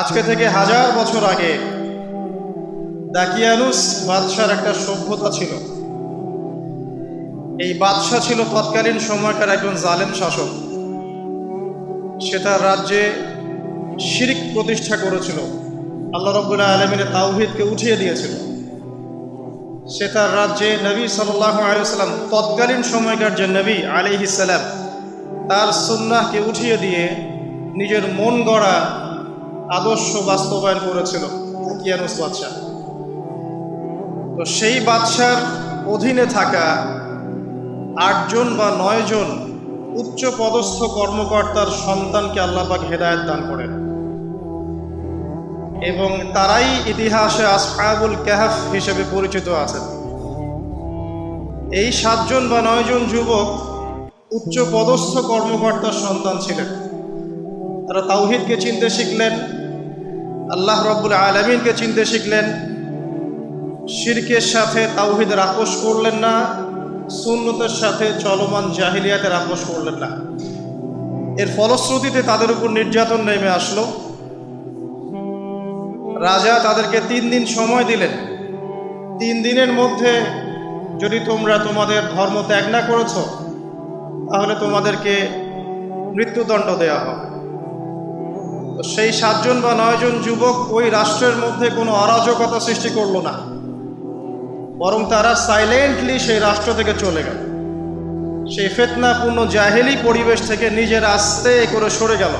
আজকে থেকে হাজার বছর আগে দাকিয়ানুস বাদশার একটা সভ্যতা ছিল। এই বাদশা ছিল তৎকালীন সময়কার একজন জালেম শাসক। সে তার রাজ্যে শিরক প্রতিষ্ঠা করেছিল, আল্লাহ রাব্বুল আলামিনের তাওহীদকে উঠিয়ে দিয়েছিল। সে তার রাজ্যে নবী সাল্লাল্লাহু আলাইহি ওয়াসাল্লাম, তৎকালীন সময়কার যে নবী আলাইহিস সালাম, তার সুন্নাহকে উঠিয়ে দিয়ে নিজের মন গড়া আদর্শ বাস্তবায়ন করেছিল দাকিয়ানুস বাদশা। তো সেই বাদশার অধীনে থাকা 8 জন বা 9 জন উচ্চ পদস্থ কর্মকর্তার সন্তানকে আল্লাহ পাক হেদায়েত দান করেন, এবং তারাই ইতিহাসে আসহাবুল কাহফ হিসেবে পরিচিত আছেন। এই 7 জন বা 9 জন যুবক উচ্চ পদস্থ কর্মকর্তার সন্তান ছিলেন। তারা তাওহীদকে চিনতে শিখলেন, আল্লাহ রাব্বুল আলামিনকে চিনতে শিখলেন, শিরকের সাথে তাওহীদের আপোষ করলেন না, সুন্নতের সাথে চলমান জাহিলিয়াতের আপোষ করলেন না। এর ফলশ্রুতিতে তাদের উপর নির্যাতন নেমে আসলো। রাজা তাদেরকে 3 দিন সময় দিলেন। 3 দিনের মধ্যে যদি তোমরা তোমাদের ধর্ম ত্যাগ না করেছ, তাহলে তোমাদেরকে মৃত্যুদণ্ড দেওয়া হবে। তো সেই 7 জন বা 9 জন যুবক ওই রাষ্ট্রের মধ্যে কোনো অরাজকতা সৃষ্টি করলো না, বরং তারা সাইলেন্টলি সেই রাষ্ট্র থেকে চলে গেল। সেই ফিতনাপূর্ণ জাহেলি পরিবেশ থেকে নিজের আস্তে করে সরে গেল,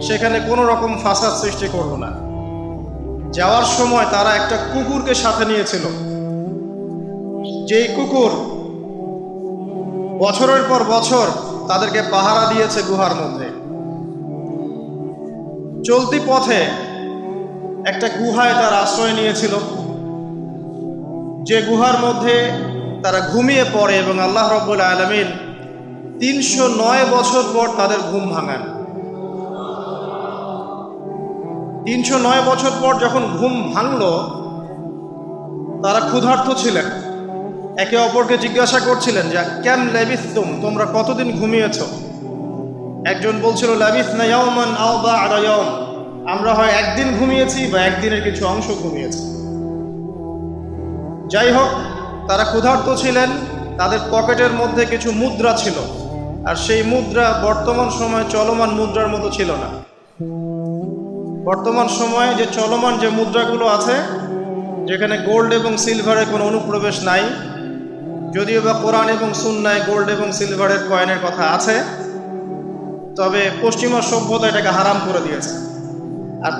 সেখানে কোনো রকম ফাসাদ সৃষ্টি করলো না। যাওয়ার সময় তারা একটা কুকুরকে সাথে নিয়েছিল, যেই কুকুর বছরের পর বছর তাদেরকে পাহারা দিয়েছে গুহার মধ্যে। চলতি পথে একটা গুহায় তার আশ্রয় নিয়েছিল, যে গুহার মধ্যে তারা ঘুমিয়ে পড়ে, এবং আল্লাহ রাব্বুল আলামিন 309 বছর পর তাদের ঘুম ভাঙান। 309 বছর পর যখন ঘুম ভাঙলো, তারা ক্ষুধার্ত ছিলেন। একে অপরকে জিজ্ঞাসা করছিলেন যে কেম লাবিথতুম, তোমরা কতদিন ঘুমিয়েছ? একজন বলছিল লাবিথনা ইয়াওমান আও বা'দা ইয়াওম, আমরা হয় একদিন ঘুমিয়েছি বা একদিনের কিছু অংশ ঘুমিয়েছি। যাই হোক, তারা ক্ষুধার্ত ছিলেন, তাদের পকেটের মধ্যে কিছু মুদ্রা ছিল, আর সেই মুদ্রা বর্তমান সময়ে চলমান মুদ্রার মতো ছিল না। বর্তমান সময়ে যে চলমান যে মুদ্রাগুলো আছে, যেখানে গোল্ড এবং সিলভারের কোনো অনুপ্রবেশ নাই, যদিও বা কোরআন এবং সুন্নায় গোল্ড এবং সিলভারের কয়েনের কথা আছে, তবে পশ্চিমা সভ্যতা এটাকে হারাম করে দিয়েছে। আর